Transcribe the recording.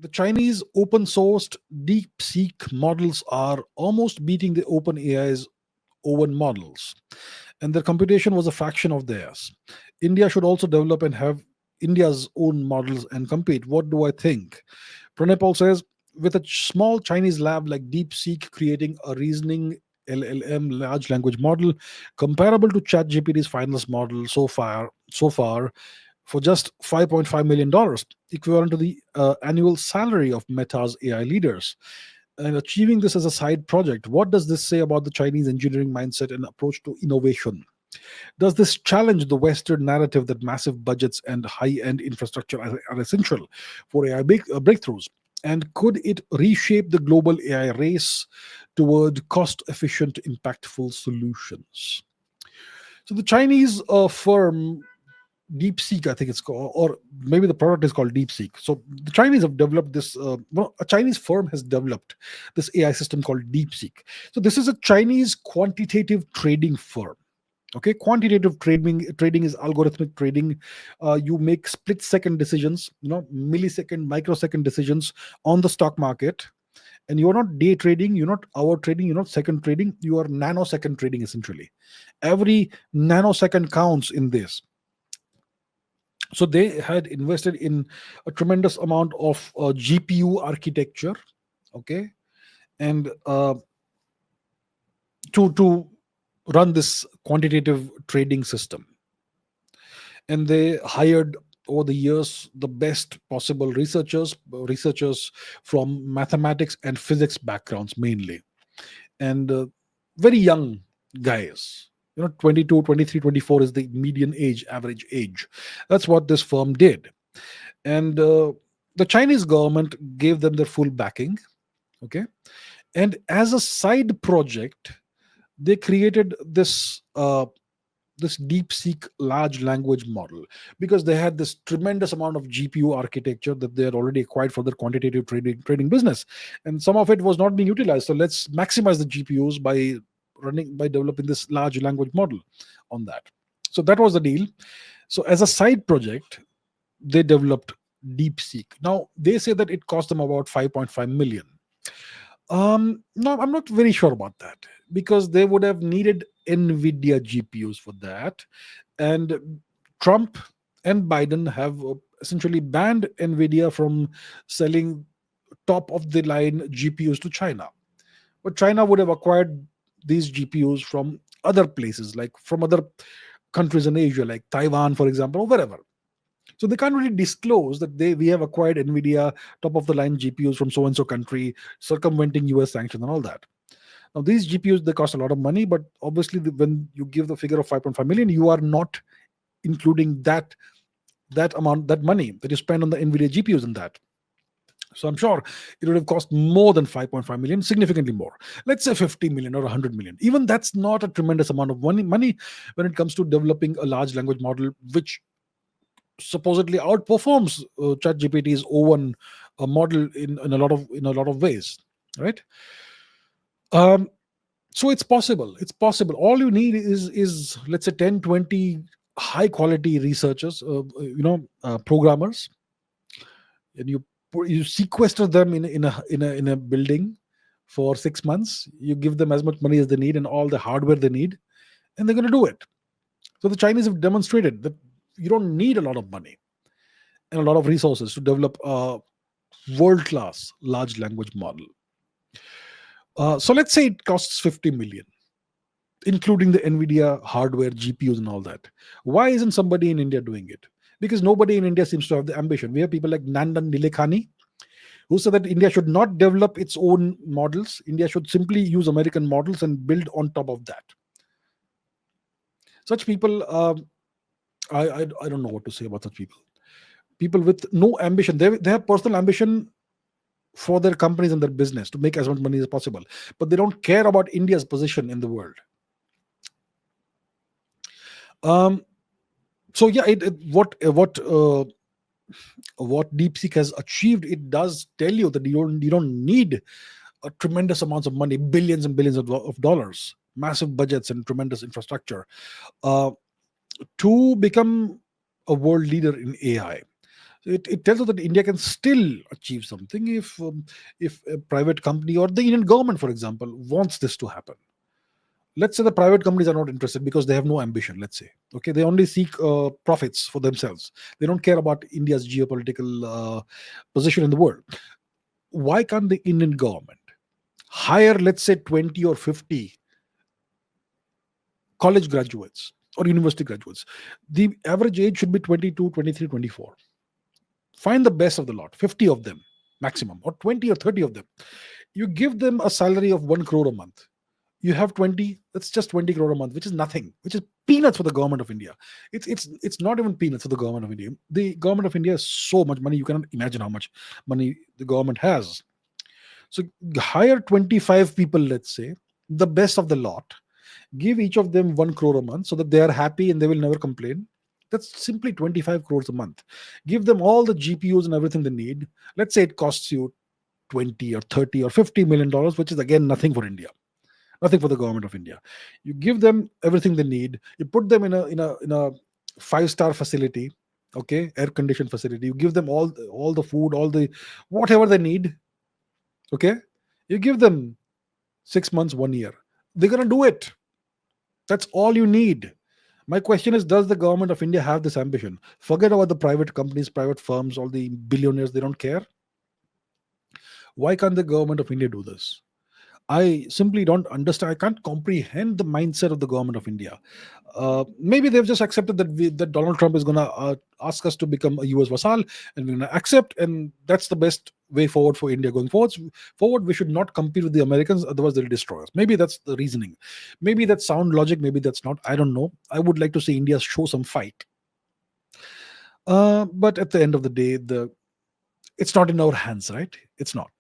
The Chinese open sourced DeepSeek models are almost beating the OpenAI's own models, and their computation was a fraction of theirs. India should also develop and have India's own models and compete. What do I think? Pranay says, with a small Chinese lab like DeepSeek creating a reasoning LLM large language model comparable to ChatGPT's finalist model so far for just $5.5 million, equivalent to the annual salary of Meta's AI leaders. And achieving this as a side project, what does this say about the Chinese engineering mindset and approach to innovation? Does this challenge the Western narrative that massive budgets and high end infrastructure are essential for AI breakthroughs? And could it reshape the global AI race toward cost efficient, impactful solutions? So, the Chinese firm DeepSeek, I think it's called, or maybe the product is called DeepSeek. So the Chinese have developed this. A Chinese firm has developed this AI system called DeepSeek. So this is a Chinese quantitative trading firm. Okay, quantitative trading is algorithmic trading. You make split second decisions, millisecond, microsecond decisions on the stock market, and you're not day trading, you're not hour trading, you're not second trading, you are nanosecond trading essentially. Every nanosecond counts in this. So they had invested in a tremendous amount of GPU architecture, okay, and to run this quantitative trading system. And they hired over the years the best possible researchers from mathematics and physics backgrounds mainly, and very young guys. 22, 23, 24 is the median age, average age. That's what this firm did. And the Chinese government gave them their full backing. Okay, and as a side project, they created this DeepSeek large language model because they had this tremendous amount of GPU architecture that they had already acquired for their quantitative trading business, and some of it was not being utilized. So let's maximize the GPUs by developing this large language model on that. So that was the deal. So as a side project, they developed DeepSeek. Now they say that it cost them about 5.5 million. No, I'm not very sure about that because they would have needed NVIDIA GPUs for that. And Trump and Biden have essentially banned NVIDIA from selling top of the line GPUs to China. But China would have acquired these GPUs from other places, like from other countries in Asia, like Taiwan, for example, or wherever. So they can't really disclose that we have acquired NVIDIA top of the line GPUs from so and so country, circumventing US sanctions and all that. Now these GPUs, they cost a lot of money, but obviously when you give the figure of 5.5 million, you are not including that amount, that money that you spend on the NVIDIA GPUs in that. So I'm sure it would have cost more than 5.5 million, significantly more. Let's say 50 million or 100 million. Even that's not a tremendous amount of money when it comes to developing a large language model, which supposedly outperforms ChatGPT's own model in a lot of ways, right? Um, so it's possible. It's possible. All you need is let's say 10, 20 high quality researchers, programmers, and you sequester them in a building for 6 months. You give them as much money as they need and all the hardware they need, and they're going to do it. So the Chinese have demonstrated that you don't need a lot of money and a lot of resources to develop a world class large language model. So let's say it costs 50 million, including the NVIDIA hardware, GPUs, and all that. Why isn't somebody in India doing it? Because nobody in India seems to have the ambition. We have people like Nandan Nilekani, who said that India should not develop its own models. India should simply use American models and build on top of that. Such people, I don't know what to say about such people. People with no ambition. They have personal ambition for their companies and their business to make as much money as possible, but they don't care about India's position in the world. So yeah, what DeepSeek has achieved, it does tell you that you don't need a tremendous amounts of money, billions and billions of dollars, massive budgets and tremendous infrastructure uh, to become a world leader in AI. So it tells us that India can still achieve something if a private company or the Indian government, for example, wants this to happen. Let's say the private companies are not interested because they have no ambition. Let's say, okay, they only seek profits for themselves. They don't care about India's geopolitical position in the world. Why can't the Indian government hire, let's say, 20 or 50 college graduates or university graduates? The average age should be 22, 23, 24. Find the best of the lot, 50 of them maximum, or 20 or 30 of them. You give them a salary of 1 crore a month. You have 20, that's just 20 crore a month, which is nothing, which is peanuts for the government of India. It's not even peanuts for the government of India. The government of India has so much money, you cannot imagine how much money the government has. So hire 25 people, let's say, the best of the lot, give each of them 1 crore a month so that they are happy and they will never complain. That's simply 25 crores a month. Give them all the GPUs and everything they need. Let's say it costs you 20 or 30 or $50 million, which is again nothing for India, nothing for the government of India. You give them everything they need. You put them in a 5-star facility, okay, air conditioned facility. You give them all the food, all the whatever they need, okay. You give them 6 months, 1 year. They're gonna do it. That's all you need. My question is, does the government of India have this ambition? Forget about the private companies, private firms, all the billionaires, they don't care. Why can't the government of India do this? I simply don't understand. I can't comprehend the mindset of the government of India. Maybe they've just accepted that Donald Trump is going to ask us to become a US vassal, and we're going to accept, and that's the best way forward for India going forward. Forward, we should not compete with the Americans, otherwise they'll destroy us. Maybe that's the reasoning. Maybe that's sound logic. Maybe that's not. I don't know. I would like to see India show some fight. But at the end of the day, it's not in our hands, right? It's not.